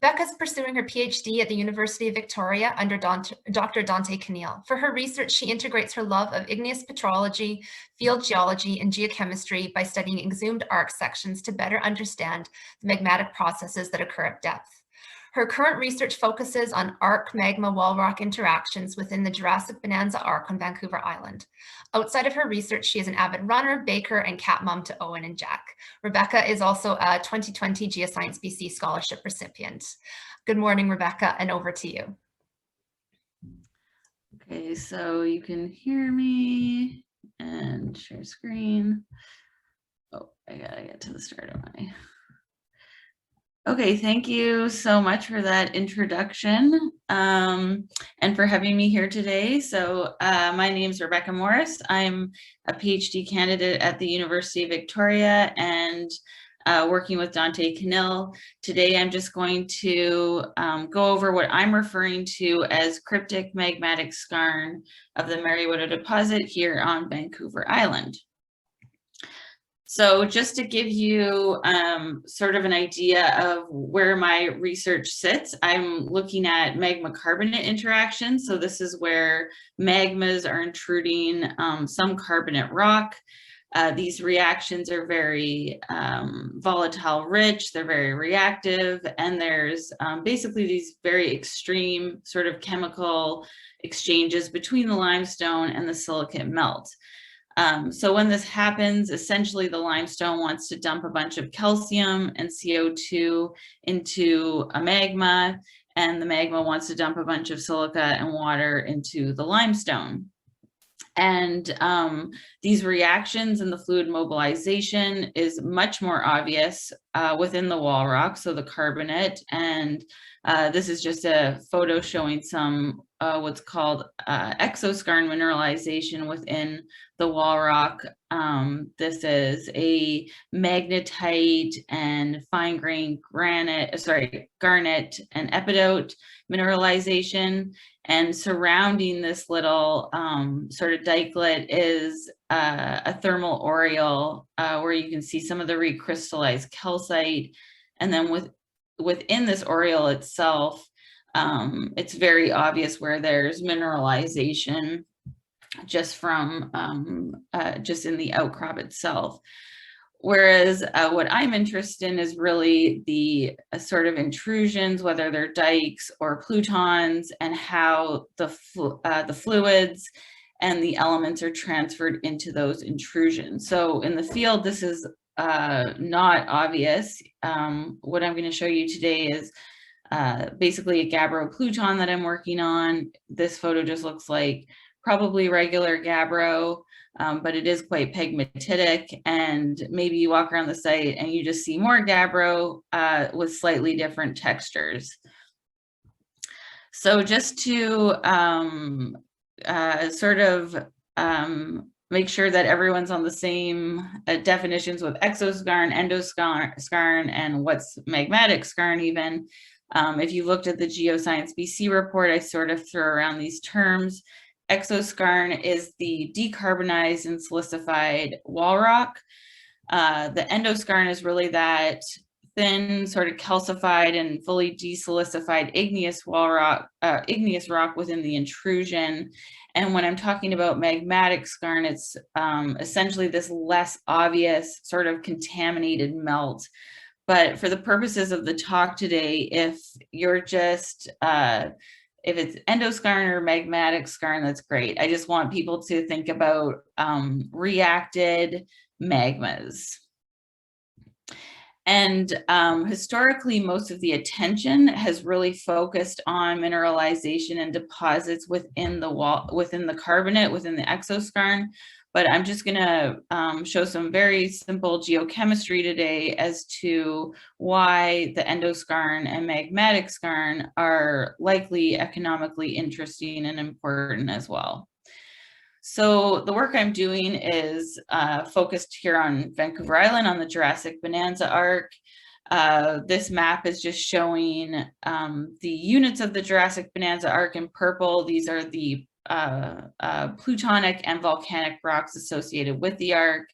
Becca's pursuing her PhD at the University of Victoria under Dr. Dante Keneal. For her research, she integrates her love of igneous petrology, field geology, and geochemistry by studying exhumed arc sections to better understand the magmatic processes that occur at depth. Her current research focuses on arc magma wall rock interactions within the Jurassic Bonanza Arc on Vancouver Island. Outside of her research, she is an avid runner, baker, and cat mom to Owen and Jack. Rebecca is also a 2020 Geoscience BC scholarship recipient. Good morning, Rebecca, and over to you. Okay, so you can hear me and share screen. Oh, I gotta get to the start of my... Okay, thank you so much for that introduction and for having me here today. So my name is Rebecca Morris. I'm a PhD candidate at the University of Victoria and working with Dante Keneal. Today I'm just going to go over what I'm referring to as cryptic magmatic skarn of the Mariwada deposit here on Vancouver Island. So just to give you sort of an idea of where my research sits, I'm looking at magma carbonate interactions. So this is where magmas are intruding some carbonate rock. These reactions are very volatile rich, they're very reactive, and there's basically these very extreme sort of chemical exchanges between the limestone and the silicate melt. So when this happens, essentially the limestone wants to dump a bunch of calcium and CO2 into a magma, and the magma wants to dump a bunch of silica and water into the limestone. And these reactions and the fluid mobilization is much more obvious within the wall rock, so the carbonate. And this is just a photo showing some what's called exoskarn mineralization within the wall rock. This is a magnetite and fine-grained garnet and epidote mineralization. And surrounding this little sort of dikelet is a thermal aureole where you can see some of the recrystallized calcite. And then within this aureole itself, it's very obvious where there's mineralization just from just in the outcrop itself. Whereas what I'm interested in is really the sort of intrusions, whether they're dikes or plutons, and how the fluids and the elements are transferred into those intrusions. So in the field, this is not obvious. What I'm going to show you today is basically a gabbro pluton that I'm working on. This photo just looks like probably regular gabbro, but it is quite pegmatitic, and maybe you walk around the site and you just see more gabbro with slightly different textures. So just to sort of make sure that everyone's on the same definitions with exoskarn, endoskarn, and what's magmatic skarn even. If you looked at the Geoscience BC report, I sort of throw around these terms. Exoskarn is the decarbonized and silicified wall rock. The endoskarn is really that thin, sort of calcified and fully desilicified igneous wall rock, igneous rock within the intrusion. And when I'm talking about magmatic skarn, it's essentially this less obvious sort of contaminated melt. But for the purposes of the talk today, if you're just if it's endoskarn or magmatic skarn, that's great. I just want people to think about reacted magmas. And historically, most of the attention has really focused on mineralization and deposits within the wall, within the carbonate, within the exoskarn. But I'm just going to show some very simple geochemistry today as to why the endoskarn and magmatic skarn are likely economically interesting and important as well. So the work I'm doing is focused here on Vancouver Island on the Jurassic Bonanza Arc. This map is just showing the units of the Jurassic Bonanza Arc in purple. These are the plutonic and volcanic rocks associated with the arc.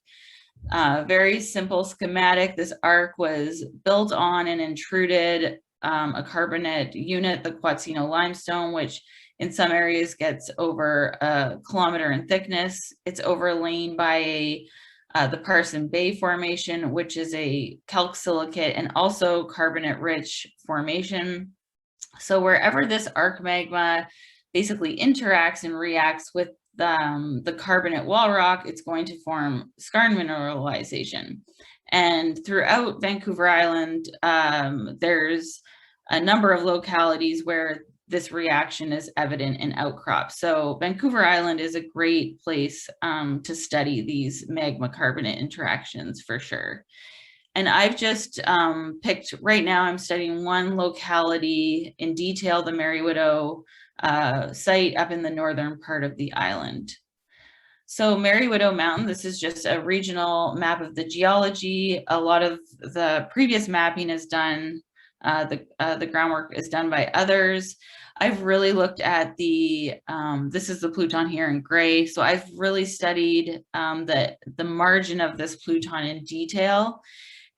Very simple schematic. This arc was built on and intruded a carbonate unit, the Quatsino limestone, which in some areas gets over 1 kilometer in thickness. It's overlain by the Parson Bay Formation, which is a calc-silicate and also carbonate-rich formation. So wherever this arc magma basically interacts and reacts with the carbonate wall rock, it's going to form skarn mineralization. And throughout Vancouver Island, there's a number of localities where this reaction is evident in outcrops. So Vancouver Island is a great place to study these magma carbonate interactions for sure. And I've just picked, right now I'm studying one locality in detail, the Mary Widow site up in the northern part of the island. So Mary Widow Mountain, this is just a regional map of the geology. A lot of the previous mapping is done, the groundwork is done by others. I've really looked at this is the pluton here in gray. So I've really studied the margin of this pluton in detail,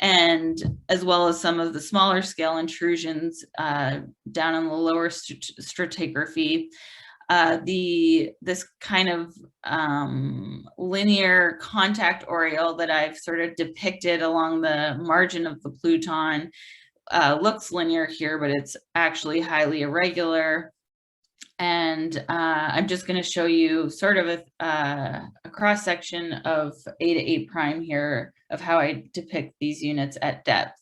and as well as some of the smaller scale intrusions down in the lower stratigraphy. This kind of linear contact aureole that I've sort of depicted along the margin of the pluton looks linear here, but it's actually highly irregular. And I'm just going to show you sort of a cross section of A to A prime here of how I depict these units at depth.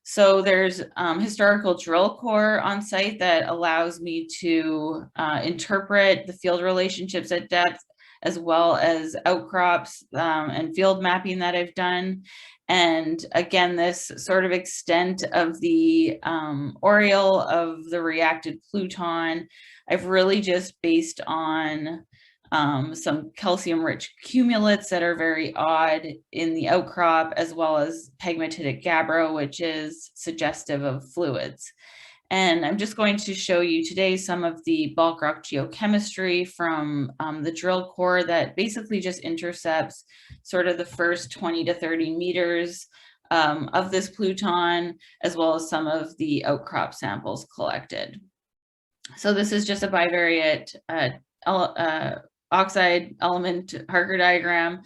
So there's historical drill core on site that allows me to interpret the field relationships at depth, as well as outcrops and field mapping that I've done. And again, this sort of extent of the aureole of the reacted pluton, I've really just based on some calcium-rich cumulates that are very odd in the outcrop, as well as pegmatitic gabbro, which is suggestive of fluids. And I'm just going to show you today some of the bulk rock geochemistry from the drill core that basically just intercepts sort of the first 20 to 30 meters of this pluton, as well as some of the outcrop samples collected. So this is just a bivariate oxide element Harker diagram.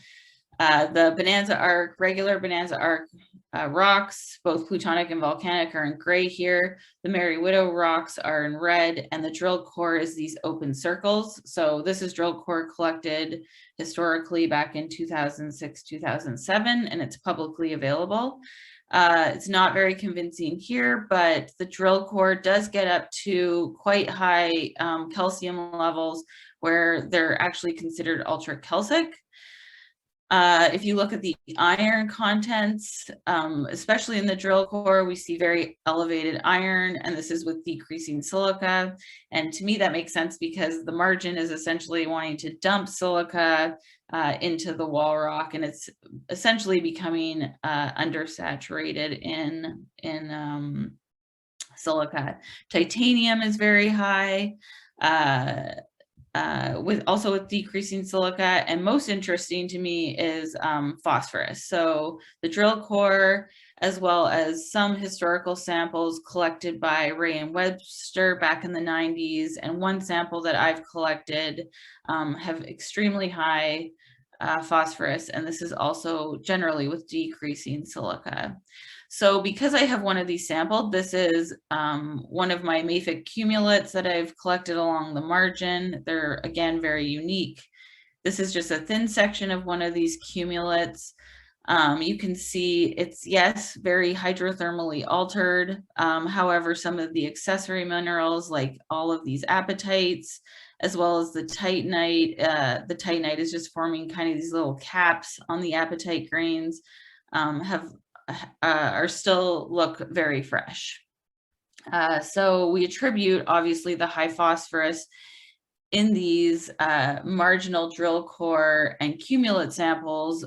The Bonanza arc, regular Bonanza arc rocks, both plutonic and volcanic, are in gray here. The Mary Widow rocks are in red, and the drill core is these open circles. So this is drill core collected historically back in 2006, 2007, and it's publicly available. It's not very convincing here, but the drill core does get up to quite high calcium levels where they're actually considered ultra-calcic. If you look at the iron contents, especially in the drill core, we see very elevated iron, and this is with decreasing silica. And to me, that makes sense because the margin is essentially wanting to dump silica into the wall rock, and it's essentially becoming undersaturated in silica. Titanium is very high. With decreasing silica, and most interesting to me is phosphorus. So the drill core, as well as some historical samples collected by Ray and Webster back in the 90s, and one sample that I've collected have extremely high phosphorus, and this is also generally with decreasing silica. So because I have one of these sampled, this is one of my mafic cumulates that I've collected along the margin. They're, again, very unique. This is just a thin section of one of these cumulates. You can see it's, yes, very hydrothermally altered. However, some of the accessory minerals, like all of these apatites, as well as the titanite is just forming kind of these little caps on the apatite grains, are still look very fresh. So we attribute, obviously, the high phosphorus in these marginal drill core and cumulate samples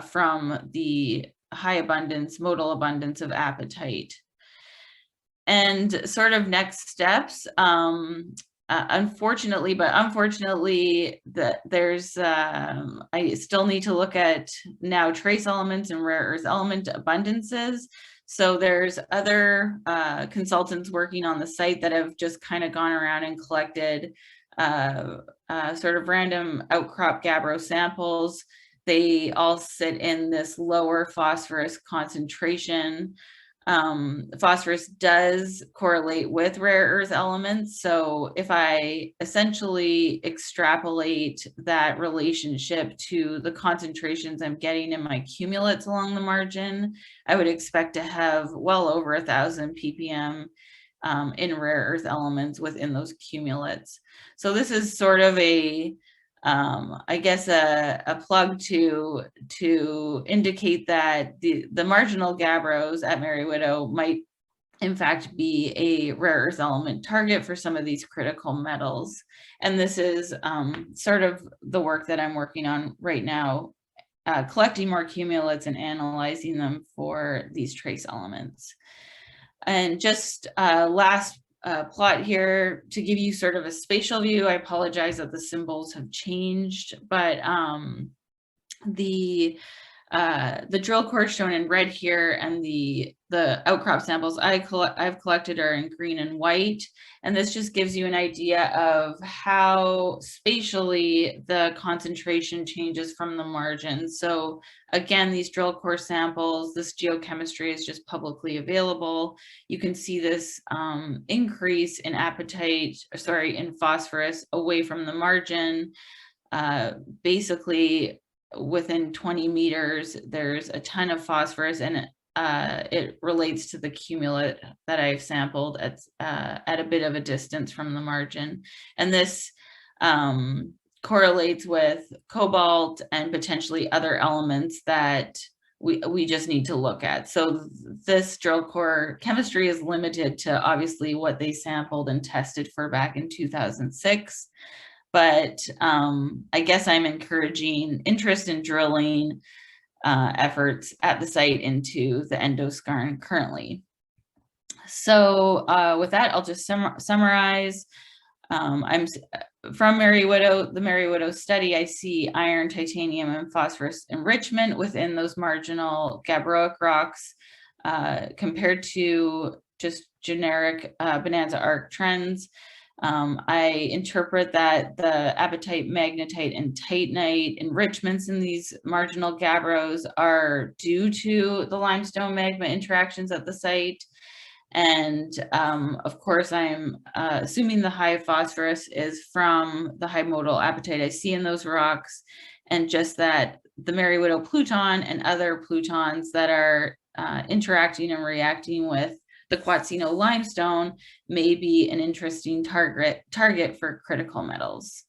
from the high abundance, modal abundance of apatite. And sort of next steps, unfortunately, there's I still need to look at now trace elements and rare earth element abundances. So there's other consultants working on the site that have just kind of gone around and collected sort of random outcrop gabbro samples. They all sit in this lower phosphorus concentration. Phosphorus does correlate with rare earth elements. So if I essentially extrapolate that relationship to the concentrations I'm getting in my cumulates along the margin, I would expect to have well over 1,000 ppm in rare earth elements within those cumulates. So this is sort of I guess a plug to indicate that the marginal gabbros at Mary Widow might in fact be a rare earth element target for some of these critical metals. And this is sort of the work that I'm working on right now, collecting more cumulates and analyzing them for these trace elements. And just last plot here to give you sort of a spatial view. I apologize that the symbols have changed, but the drill core shown in red here and the outcrop samples I've collected are in green and white. And this just gives you an idea of how spatially the concentration changes from the margin. So again, these drill core samples, this geochemistry is just publicly available. You can see this increase in in phosphorus away from the margin. Basically, within 20 meters, there's a ton of phosphorus, and it relates to the cumulate that I've sampled at a bit of a distance from the margin. And this correlates with cobalt and potentially other elements that we just need to look at. So this drill core chemistry is limited to obviously what they sampled and tested for back in 2006. But I guess I'm encouraging interest in drilling efforts at the site into the endoskarn currently. So with that, I'll just summarize. I'm from Mary Widow, the Mary Widow study. I see iron, titanium, and phosphorus enrichment within those marginal gabbroic rocks compared to just generic bonanza arc trends. I interpret that the apatite, magnetite, and titanite enrichments in these marginal gabbros are due to the limestone magma interactions at the site. And of course, I'm assuming the high phosphorus is from the high modal apatite I see in those rocks, and just that the Mary Widow pluton and other plutons that are interacting and reacting with the Quatsino limestone may be an interesting target for critical metals.